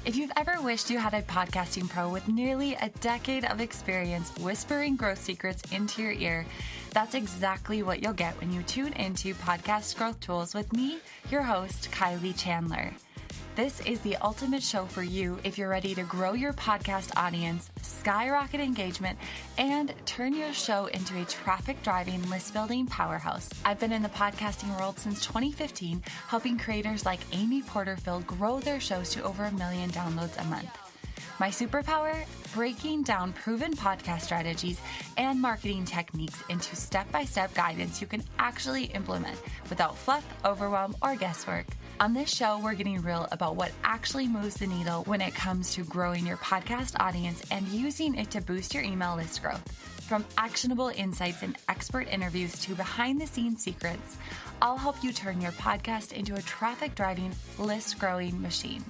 If you've ever wished you had a podcasting pro with nearly a decade of experience whispering growth secrets into your ear, that's exactly what you'll get when you tune into Podcast Growth Tools with me, your host, Kylie Chandler. This is the ultimate show for you if you're ready to grow your podcast audience, skyrocket engagement, and turn your show into a traffic-driving, list-building powerhouse. I've been in the podcasting world since 2015, helping creators like Amy Porterfield grow their shows to over 1 million downloads a month. My superpower? Breaking down proven podcast strategies and marketing techniques into step-by-step guidance you can actually implement without fluff, overwhelm, or guesswork. On this show, we're getting real about what actually moves the needle when it comes to growing your podcast audience and using it to boost your email list growth. From actionable insights and expert interviews to behind-the-scenes secrets, I'll help you turn your podcast into a traffic-driving, list-growing machine.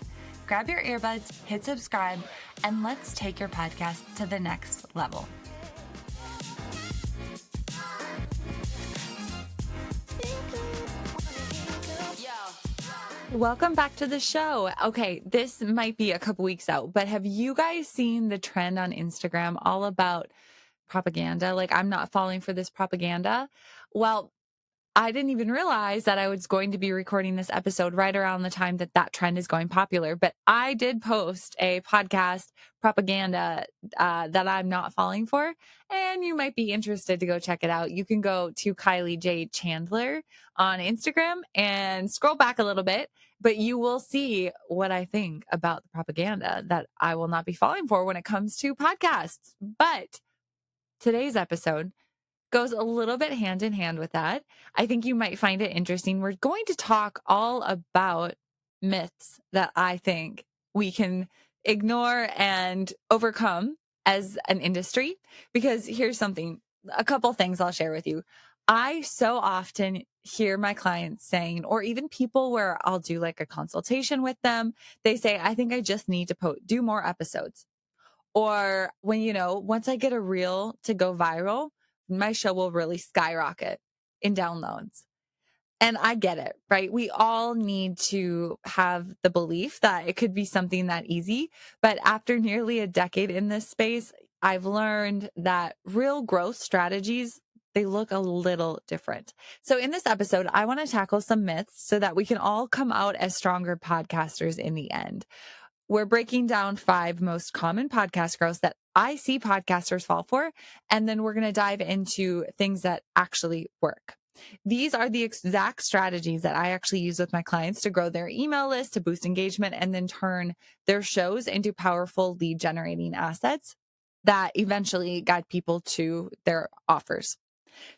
Grab your earbuds, hit subscribe, and let's take your podcast to the next level. Welcome back to the show. Okay, this might be a couple weeks out, but have you guys seen the trend on Instagram all about propaganda? Like, I'm not falling for this propaganda. Well, I didn't even realize that I was going to be recording this episode right around the time that that trend is going popular. But I did post a podcast propaganda that I'm not falling for, and you might be interested to go check it out. You can go to Kylie J. Chandler on Instagram and scroll back a little bit, but you will see what I think about the propaganda that I will not be falling for when it comes to podcasts. But today's episode goes a little bit hand in hand with that. I think you might find it interesting. We're going to talk all about myths that I think we can ignore and overcome as an industry. Because here's something, a couple things I'll share with you. I so often hear my clients saying, or even people where I'll do like a consultation with them, they say, I think I just need to do more episodes. Or when, once I get a reel to go viral, my show will really skyrocket in downloads. And I get it, right? We all need to have the belief that it could be something that easy. But after nearly a decade in this space, I've learned that real growth strategies, they look a little different. So in this episode, I want to tackle some myths so that we can all come out as stronger podcasters in the end. We're breaking down 5 most common podcast growths that I see podcasters fall for. And then we're going to dive into things that actually work. These are the exact strategies that I actually use with my clients to grow their email list, to boost engagement, and then turn their shows into powerful lead generating assets that eventually guide people to their offers.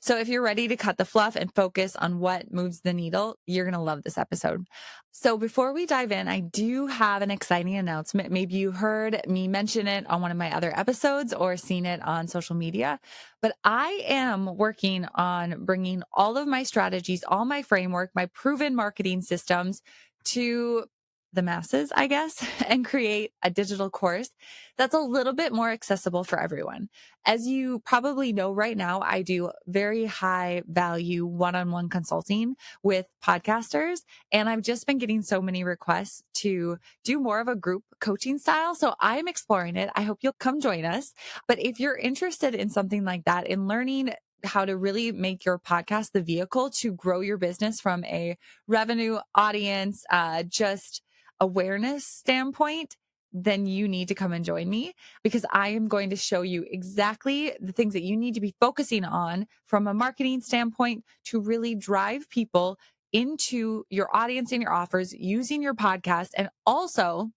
So if you're ready to cut the fluff and focus on what moves the needle, you're going to love this episode. So before we dive in, I do have an exciting announcement. Maybe you heard me mention it on one of my other episodes or seen it on social media, but I am working on bringing all of my strategies, all my framework, my proven marketing systems to the masses, I guess, and create a digital course that's a little bit more accessible for everyone. As you probably know right now, I do very high value one-on-one consulting with podcasters, and I've just been getting so many requests to do more of a group coaching style. So I'm exploring it. I hope you'll come join us. But if you're interested in something like that, in learning how to really make your podcast the vehicle to grow your business from a revenue, audience, just awareness standpoint, then you need to come and join me, because I am going to show you exactly the things that you need to be focusing on from a marketing standpoint to really drive people into your audience and your offers using your podcast, and also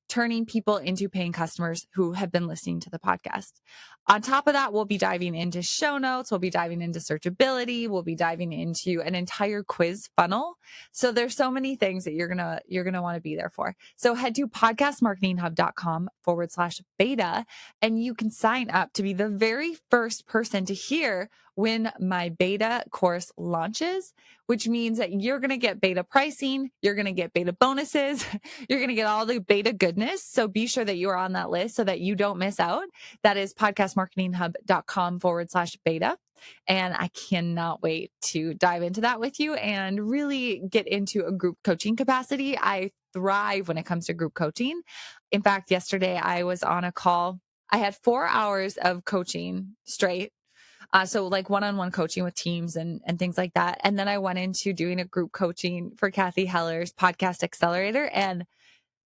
turning people into paying customers who have been listening to the podcast. On top of that, we'll be diving into show notes. We'll be diving into searchability. We'll be diving into an entire quiz funnel. So there's so many things that you're going to want to be there for. So head to podcastmarketinghub.com/beta, and you can sign up to be the very first person to hear when my beta course launches, which means that you're going to get beta pricing, you're going to get beta bonuses, you're going to get all the beta goodness. So be sure that you're on that list so that you don't miss out. That is podcastmarketinghub.com/beta. And I cannot wait to dive into that with you and really get into a group coaching capacity. I thrive when it comes to group coaching. In fact, yesterday I was on a call. I had 4 hours of coaching straight. So like one-on-one coaching with teams and things like that. And then I went into doing a group coaching for Kathy Heller's podcast accelerator, and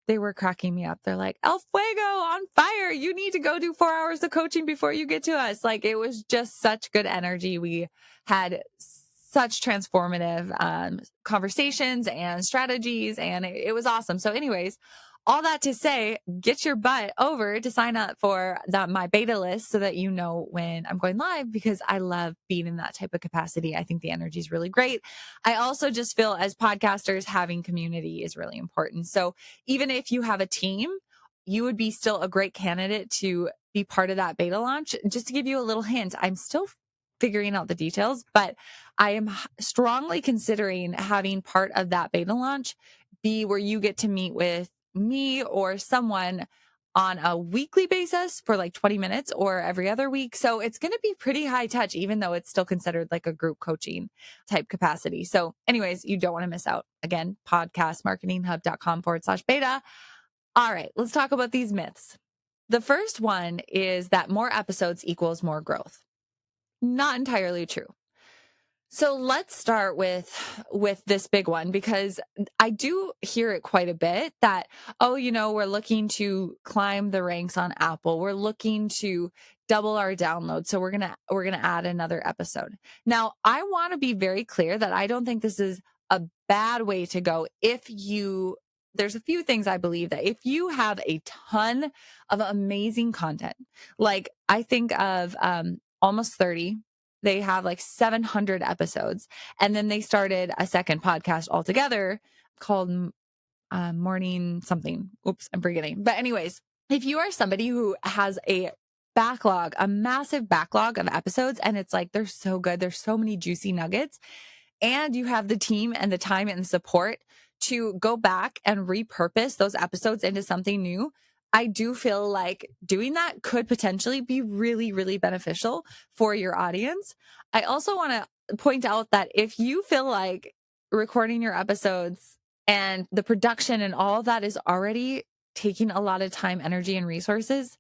they were cracking me up. They're like, El Fuego on fire. You need to go do 4 hours of coaching before you get to us. Like, it was just such good energy. We had such transformative conversations and strategies, and it was awesome. So, anyways, all that to say, get your butt over to sign up for my beta list so that you know when I'm going live, because I love being in that type of capacity. I think the energy is really great. I also just feel as podcasters, having community is really important. So even if you have a team, you would be still a great candidate to be part of that beta launch. Just to give you a little hint, I'm still figuring out the details, but I am strongly considering having part of that beta launch be where you get to meet with me or someone on a weekly basis for like 20 minutes or every other week. So it's going to be pretty high touch, even though it's still considered like a group coaching type capacity. So anyways, you don't want to miss out. Again, podcastmarketinghub.com/beta. All right, let's talk about these myths. The first one is that more episodes equals more growth. Not entirely true. So let's start with this big one, because I do hear it quite a bit that, oh, we're looking to climb the ranks on Apple. We're looking to double our download. So we're going to add another episode. Now, I want to be very clear that I don't think this is a bad way to go. There's a few things I believe that if you have a ton of amazing content, like I think of Almost 30, they have like 700 episodes. And then they started a second podcast altogether called Morning something. Oops, I'm forgetting. But anyways, if you are somebody who has a massive backlog of episodes, and it's like, they're so good, there's so many juicy nuggets, and you have the team and the time and the support to go back and repurpose those episodes into something new, I do feel like doing that could potentially be really, really beneficial for your audience. I also want to point out that if you feel like recording your episodes and the production and all of that is already taking a lot of time, energy, and resources,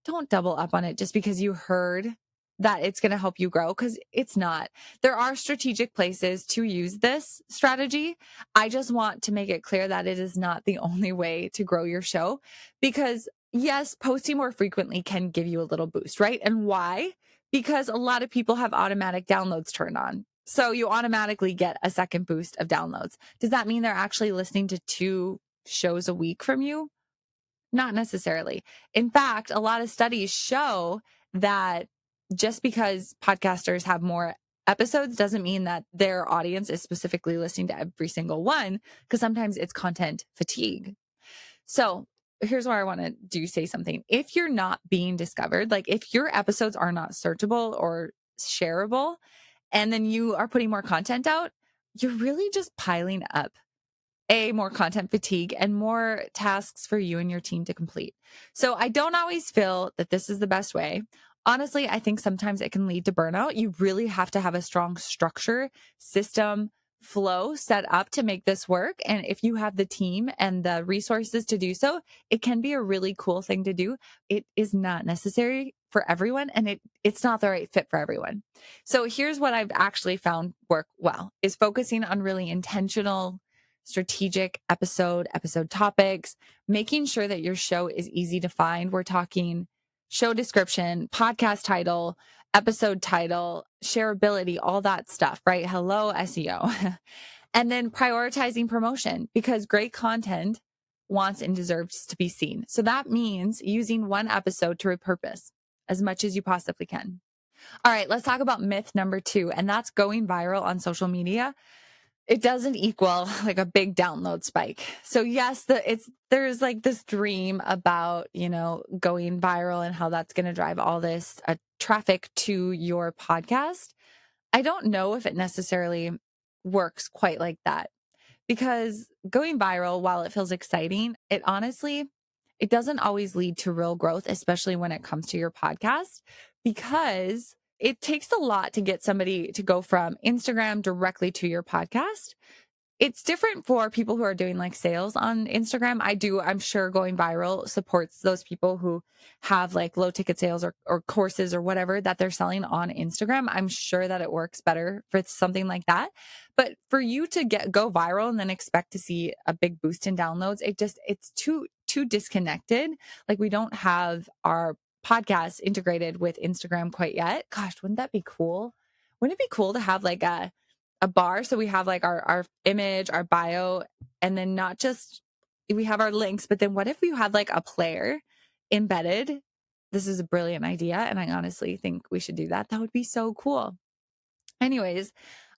don't double up on it just because you heard that it's going to help you grow, because it's not. There are strategic places to use this strategy. I just want to make it clear that it is not the only way to grow your show, because yes, posting more frequently can give you a little boost, right? And why? Because a lot of people have automatic downloads turned on. So you automatically get a second boost of downloads. Does that mean they're actually listening to 2 shows a week from you? Not necessarily. In fact, a lot of studies show that just because podcasters have more episodes doesn't mean that their audience is specifically listening to every single one, because sometimes it's content fatigue. So here's where I want to say something. If you're not being discovered, like if your episodes are not searchable or shareable, and then you are putting more content out, you're really just piling up more content fatigue and more tasks for you and your team to complete. So I don't always feel that this is the best way. Honestly, I think sometimes it can lead to burnout. You really have to have a strong structure, system, flow set up to make this work. And if you have the team and the resources to do so, it can be a really cool thing to do. It is not necessary for everyone, and it's not the right fit for everyone. So here's what I've actually found work well is focusing on really intentional strategic episode topics, making sure that your show is easy to find. We're talking show description, podcast title, episode title, shareability, all that stuff, right? Hello, SEO. And then prioritizing promotion, because great content wants and deserves to be seen. So that means using one episode to repurpose as much as you possibly can. All right, let's talk about myth number 2, and that's going viral on social media. It doesn't equal like a big download spike. So yes, there's like this dream about, going viral and how that's going to drive all this traffic to your podcast. I don't know if it necessarily works quite like that, because going viral, while it feels exciting, it doesn't always lead to real growth, especially when it comes to your podcast, because it takes a lot to get somebody to go from Instagram directly to your podcast. It's different for people who are doing like sales on Instagram. I'm sure going viral supports those people who have like low ticket sales or courses or whatever that they're selling on Instagram. I'm sure that it works better for something like that. But for you to go viral and then expect to see a big boost in downloads, it's too disconnected. Like we don't have our podcast integrated with Instagram quite yet. Gosh, wouldn't that be cool? Wouldn't it be cool to have like a bar? So we have like our image, our bio, and then not just we have our links, but then what if we had like a player embedded? This is a brilliant idea. And I honestly think we should do that. That would be so cool. Anyways,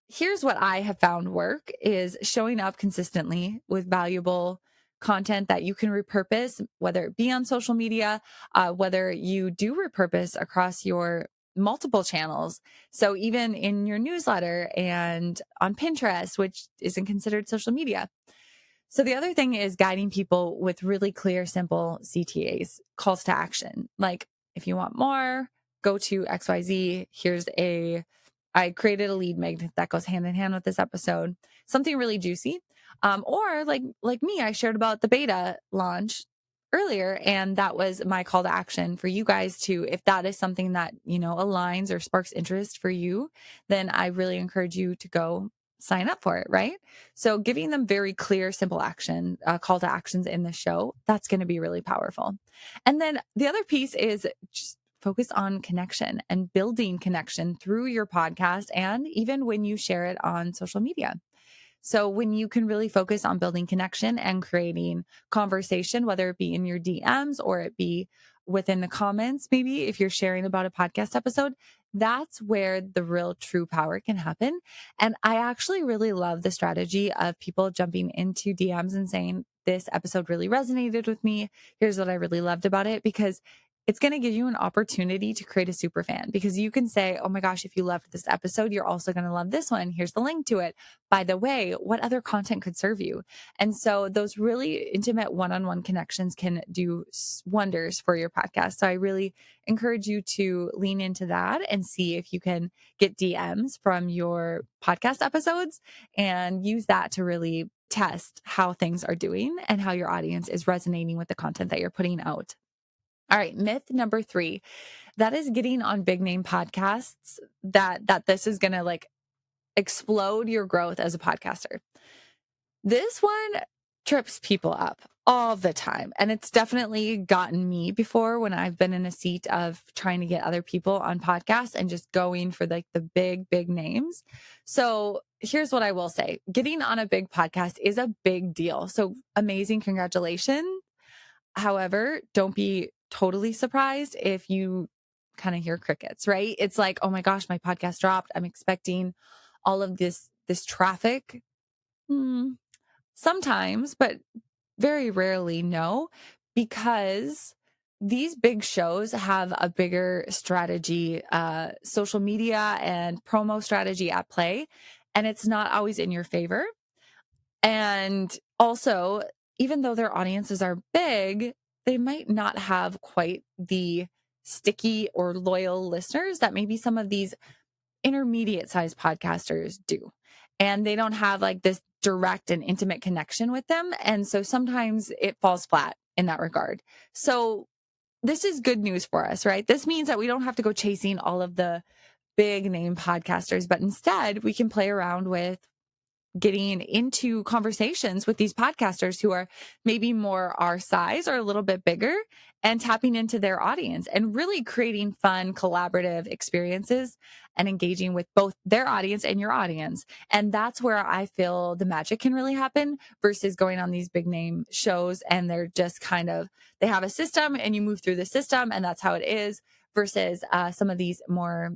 here's what I have found work is showing up consistently with valuable content that you can repurpose, whether it be on social media, whether you do repurpose across your multiple channels. So even in your newsletter and on Pinterest, which isn't considered social media. So the other thing is guiding people with really clear, simple CTAs, calls to action. Like if you want more, go to XYZ. I created a lead magnet that goes hand in hand with this episode, something really juicy. Or like me, I shared about the beta launch earlier, and that was my call to action for you guys to, if that is something that, aligns or sparks interest for you, then I really encourage you to go sign up for it, right? So giving them very clear, simple call to actions in the show, that's going to be really powerful. And then the other piece is just focus on connection and building connection through your podcast and even when you share it on social media. So when you can really focus on building connection and creating conversation, whether it be in your DMs or it be within the comments, maybe if you're sharing about a podcast episode, that's where the real true power can happen. And I actually really love the strategy of people jumping into DMs and saying, this episode really resonated with me. Here's what I really loved about it, because it's going to give you an opportunity to create a super fan, because you can say, oh my gosh, if you loved this episode, you're also going to love this one. Here's the link to it. By the way, what other content could serve you? And so those really intimate one-on-one connections can do wonders for your podcast. So I really encourage you to lean into that and see if you can get DMs from your podcast episodes and use that to really test how things are doing and how your audience is resonating with the content that you're putting out. All right, myth number 3, that is getting on big name podcasts that this is going to like explode your growth as a podcaster. This one trips people up all the time. And it's definitely gotten me before when I've been in a seat of trying to get other people on podcasts and just going for like the big names. So here's what I will say. Getting on a big podcast is a big deal. So amazing. Congratulations. However, don't be totally surprised if you kind of hear crickets, right? It's like, oh my gosh, my podcast dropped. I'm expecting all of this traffic. Sometimes, but very rarely, no, because these big shows have a bigger strategy, social media and promo strategy at play, and it's not always in your favor. And also, even though their audiences are big, they might not have quite the sticky or loyal listeners that maybe some of these intermediate sized podcasters do. And they don't have like this direct and intimate connection with them. And so sometimes it falls flat in that regard. So this is good news for us, right? This means that we don't have to go chasing all of the big name podcasters, but instead we can play around with getting into conversations with these podcasters who are maybe more our size or a little bit bigger, and tapping into their audience and really creating fun collaborative experiences and engaging with both their audience and your audience. And that's where I feel the magic can really happen versus going on these big name shows and they're just they have a system and you move through the system and that's how it is, versus some of these more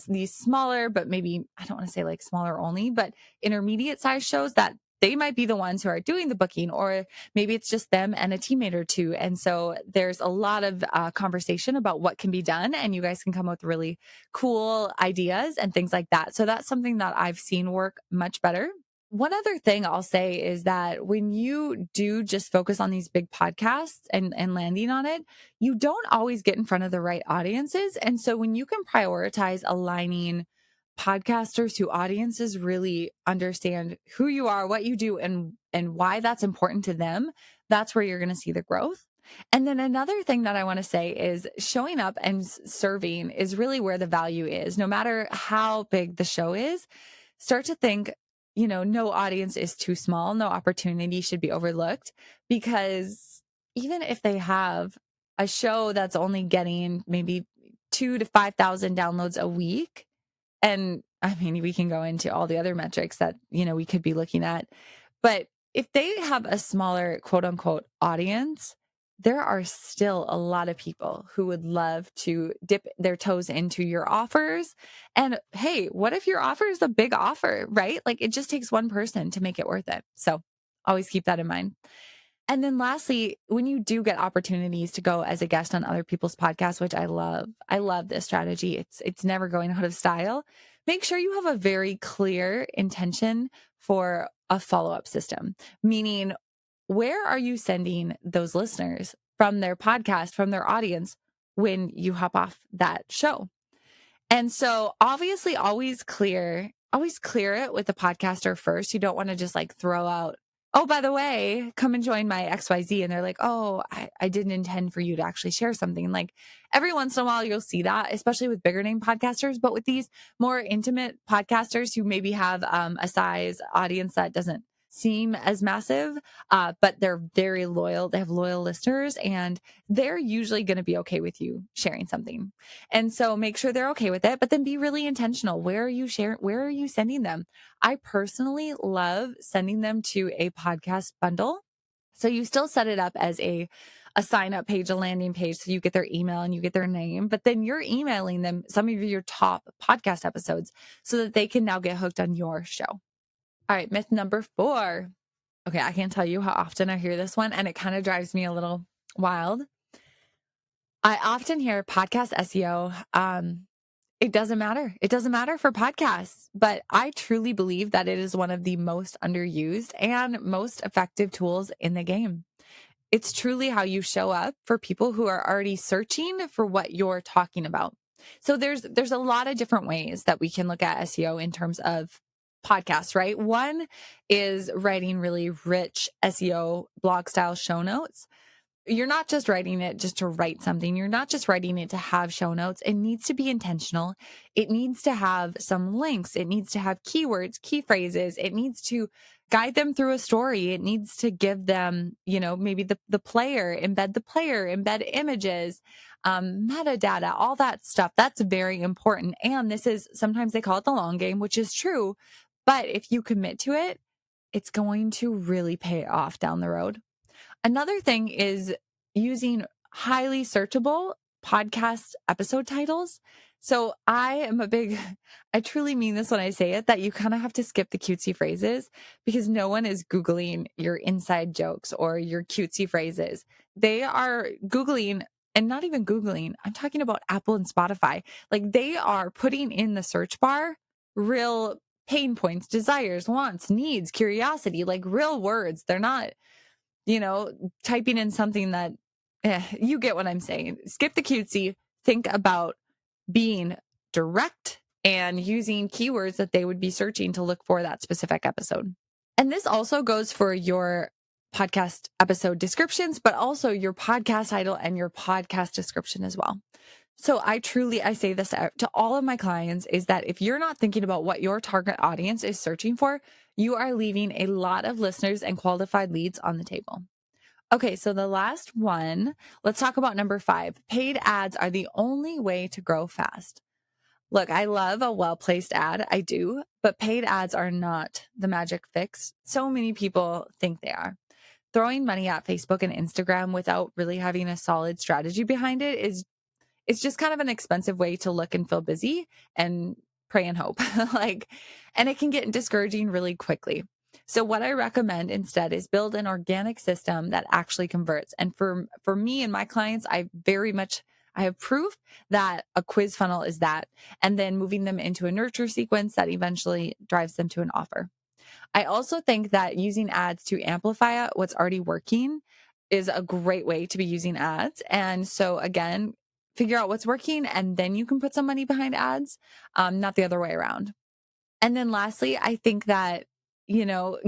these smaller, but maybe I don't want to say like smaller only, but intermediate size shows that they might be the ones who are doing the booking, or maybe it's just them and a teammate or two. And so there's a lot of conversation about what can be done, and you guys can come up with really cool ideas and things like that. So that's something that I've seen work much better. one other thing I'll say is that when you do just focus on these big podcasts and landing on it, you don't always get in front of the right audiences. And so when you can prioritize aligning podcasters who audiences really understand who you are, what you do, and why that's important to them, that's where you're going to see the growth. And then another thing that I want to say is showing up and serving is really where the value is. No matter how big the show is, start to think, no audience is too small. No opportunity should be overlooked, because even if they have a show that's only getting maybe 2 to 5,000 downloads a week, and I mean, we can go into all the other metrics that, we could be looking at. But if they have a smaller quote unquote audience, there are still a lot of people who would love to dip their toes into your offers. And hey, what if your offer is a big offer, right? Like it just takes one person to make it worth it. So always keep that in mind. And then lastly, when you do get opportunities to go as a guest on other people's podcasts, which I love this strategy. It's never going out of style. Make sure you have a very clear intention for a follow-up system, meaning where are you sending those listeners from their podcast, from their audience when you hop off that show? And so obviously always clear it with the podcaster first. You don't want to just like throw out, oh, by the way, come and join my XYZ. And they're like, oh, I didn't intend for you to actually share something. Like every once in a while, you'll see that, especially with bigger name podcasters. But with these more intimate podcasters who maybe have a size audience that doesn't seem as massive, but they're very loyal. They have loyal listeners, and they're usually going to be okay with you sharing something. And so make sure they're okay with it, but then be really intentional. Where are you sharing? Where are you sending them? I personally love sending them to a podcast bundle. So you still set it up as a sign up page, a landing page. So you get their email and you get their name, but then you're emailing them some of your top podcast episodes so that they can now get hooked on your show. All right. Myth number 4. Okay. I can't tell you how often I hear this one, and it kind of drives me a little wild. I often hear podcast SEO. It doesn't matter. It doesn't matter for podcasts, but I truly believe that it is one of the most underused and most effective tools in the game. It's truly how you show up for people who are already searching for what you're talking about. So there's a lot of different ways that we can look at SEO in terms of podcasts, right? One is writing really rich SEO blog style show notes. You're not just writing it just to write something. You're not just writing it to have show notes. It needs to be intentional. It needs to have some links. It needs to have keywords, key phrases. It needs to guide them through a story. It needs to give them, maybe the player, embed images, metadata, all that stuff. That's very important. And this is, sometimes they call it the long game, which is true. But if you commit to it, it's going to really pay off down the road. Another thing is using highly searchable podcast episode titles. So I truly mean this when I say it, that you kind of have to skip the cutesy phrases, because no one is Googling your inside jokes or your cutesy phrases. They are Googling, and not even Googling. I'm talking about Apple and Spotify. Like they are putting in the search bar real pain points, desires, wants, needs, curiosity, like real words. They're not, typing in something that, you get what I'm saying. Skip the cutesy. Think about being direct and using keywords that they would be searching to look for that specific episode. And this also goes for your podcast episode descriptions, but also your podcast title and your podcast description as well. So I say this to all of my clients, is that if you're not thinking about what your target audience is searching for, you are leaving a lot of listeners and qualified leads on the table. Okay, so the last one, let's talk about number 5. Paid ads are the only way to grow fast. Look, I love a well-placed ad. I do, but paid ads are not the magic fix. So many people think they are. Throwing money at Facebook and Instagram without really having a solid strategy behind it it's just kind of an expensive way to look and feel busy and pray and hope. And it can get discouraging really quickly. So what I recommend instead is build an organic system that actually converts. And for me and my clients, I have proof that a quiz funnel is that, and then moving them into a nurture sequence that eventually drives them to an offer. I also think that using ads to amplify what's already working is a great way to be using ads. And so again, figure out what's working and then you can put some money behind ads, not the other way around. And then lastly, I think that,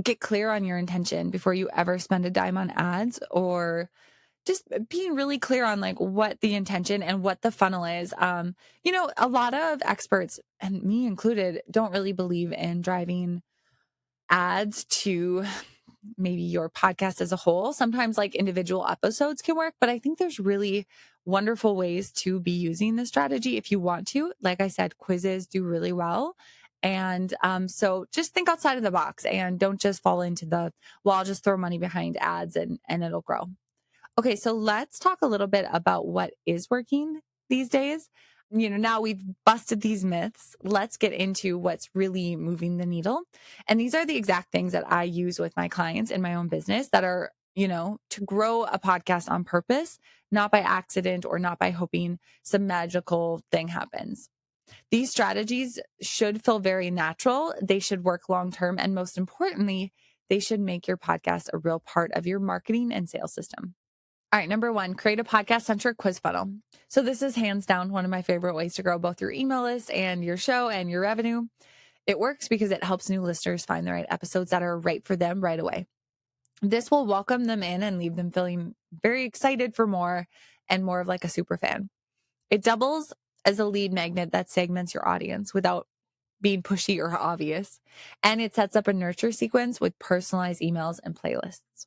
get clear on your intention before you ever spend a dime on ads, or just being really clear on like what the intention and what the funnel is. A lot of experts, and me included, don't really believe in driving ads to maybe your podcast as a whole. Sometimes like individual episodes can work, but I think there's really wonderful ways to be using this strategy if you want to. Like I said, quizzes do really well. And so just think outside of the box and don't just fall into well, I'll just throw money behind ads and it'll grow. Okay, so let's talk a little bit about what is working these days. Now we've busted these myths. Let's get into what's really moving the needle. And these are the exact things that I use with my clients in my own business that are, to grow a podcast on purpose, not by accident or not by hoping some magical thing happens. These strategies should feel very natural. They should work long term. And most importantly, they should make your podcast a real part of your marketing and sales system. All right, number one, create a podcast centric quiz funnel. So, this is hands down one of my favorite ways to grow both your email list and your show and your revenue. It works because it helps new listeners find the right episodes that are right for them right away. This will welcome them in and leave them feeling very excited for more and more of like a super fan. It doubles as a lead magnet that segments your audience without being pushy or obvious. And it sets up a nurture sequence with personalized emails and playlists.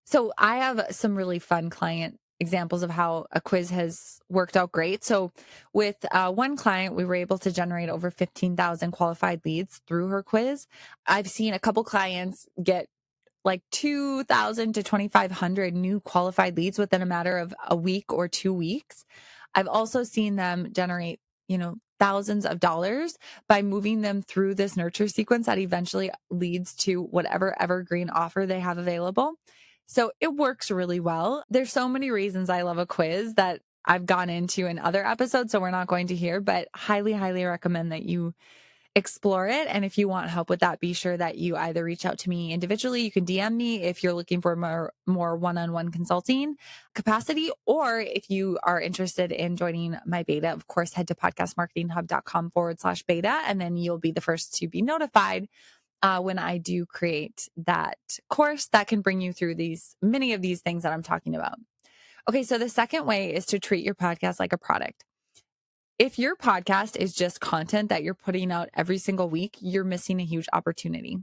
So I have some really fun client examples of how a quiz has worked out great. So with one client, we were able to generate over 15,000 qualified leads through her quiz. I've seen a couple clients get like 2,000 to 2,500 new qualified leads within a matter of a week or 2 weeks. I've also seen them generate, thousands of dollars by moving them through this nurture sequence that eventually leads to whatever evergreen offer they have available. So it works really well. There's so many reasons I love a quiz that I've gone into in other episodes, so we're not going to hear, but highly, highly recommend that you explore it. And if you want help with that, be sure that you either reach out to me individually. You can DM me if you're looking for more one-on-one consulting capacity, or if you are interested in joining my beta, of course, head to podcastmarketinghub.com/beta, and then you'll be the first to be notified when I do create that course that can bring you through many of these things that I'm talking about. Okay. So the second way is to treat your podcast like a product. If your podcast is just content that you're putting out every single week, you're missing a huge opportunity.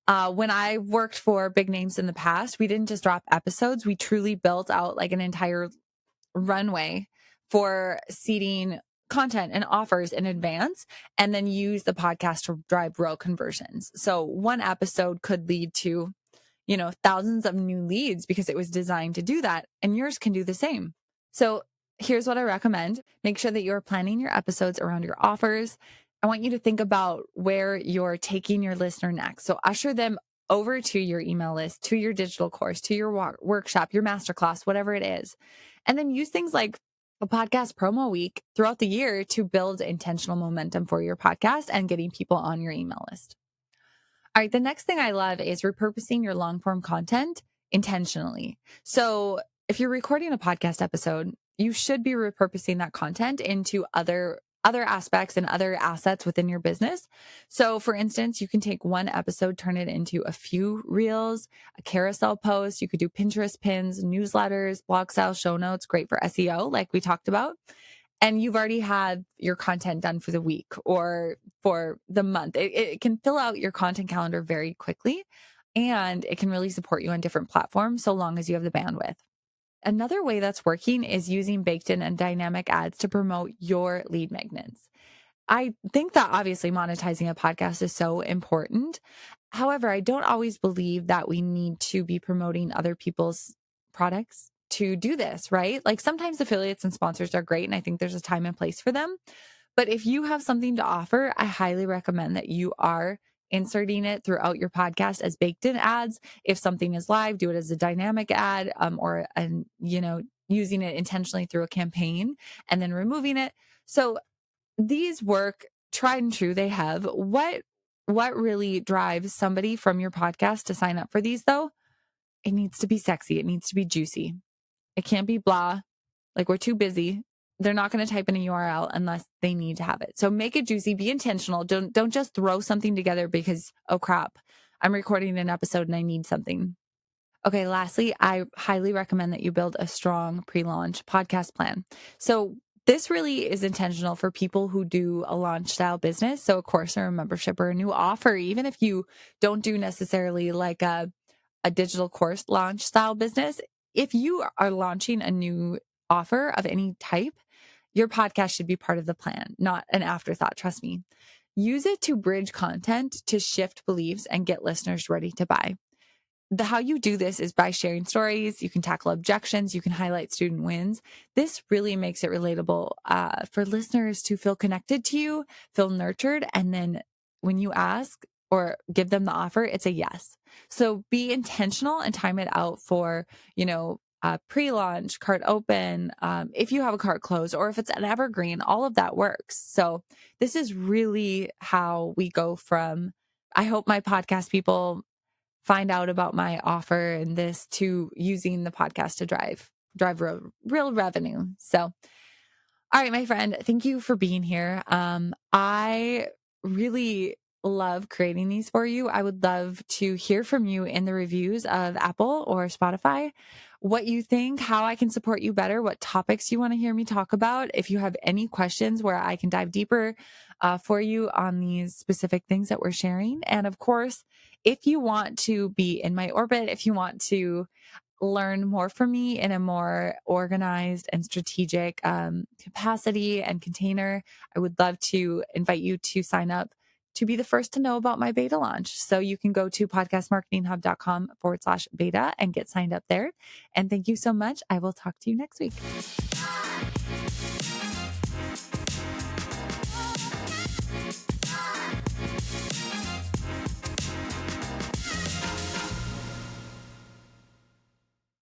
When I worked for big names in the past, we didn't just drop episodes. We truly built out like an entire runway for seeding content and offers in advance, and then use the podcast to drive real conversions. So one episode could lead to, thousands of new leads because it was designed to do that. And yours can do the same. So here's what I recommend. Make sure that you're planning your episodes around your offers. I want you to think about where you're taking your listener next. So usher them over to your email list, to your digital course, to your workshop, your masterclass, whatever it is. And then use things like a podcast promo week throughout the year to build intentional momentum for your podcast and getting people on your email list. All right. The next thing I love is repurposing your long form content intentionally. So if you're recording a podcast episode, you should be repurposing that content into other aspects and other assets within your business. So for instance, you can take one episode, turn it into a few reels, a carousel post. You could do Pinterest pins, newsletters, blog style show notes, great for SEO, like we talked about. And you've already had your content done for the week or for the month. It can fill out your content calendar very quickly, and it can really support you on different platforms so long as you have the bandwidth. Another way that's working is using baked in and dynamic ads to promote your lead magnets. I think that obviously monetizing a podcast is so important. However, I don't always believe that we need to be promoting other people's products to do this, right? Like sometimes affiliates and sponsors are great, and I think there's a time and place for them. But if you have something to offer, I highly recommend that you are inserting it throughout your podcast as baked in ads. If something is live, do it as a dynamic ad, or using it intentionally through a campaign and then removing it. So these work tried and true. They have. What What really drives somebody from your podcast to sign up for these though? It needs to be sexy. It needs to be juicy. It can't be blah. Like we're too busy. They're not going to type in a URL unless they need to have it. So make it juicy, be intentional. Don't just throw something together because, oh crap, I'm recording an episode and I need something. Okay, lastly, I highly recommend that you build a strong pre-launch podcast plan. So this really is intentional for people who do a launch style business. So a course or a membership or a new offer, even if you don't do necessarily like a digital course launch style business, if you are launching a new offer of any type, your podcast should be part of the plan, not an afterthought. Trust me. Use it to bridge content to shift beliefs and get listeners ready to buy. How you do this is by sharing stories. You can tackle objections. You can highlight student wins. This really makes it relatable for listeners to feel connected to you, feel nurtured. And then when you ask or give them the offer, it's a yes. So be intentional and time it out for, pre-launch, cart open, if you have a cart closed, or if it's an evergreen, all of that works. So this is really how we go from, I hope my podcast people find out about my offer and this to using the podcast to drive real revenue. So, all right, my friend, thank you for being here. I really love creating these for you. I would love to hear from you in the reviews of Apple or Spotify, what you think, how I can support you better, what topics you want to hear me talk about. If you have any questions where I can dive deeper for you on these specific things that we're sharing. And of course, if you want to be in my orbit, if you want to learn more from me in a more organized and strategic capacity and container, I would love to invite you to sign up to be the first to know about my beta launch. So you can go to podcastmarketinghub.com/beta and get signed up there. And thank you so much. I will talk to you next week.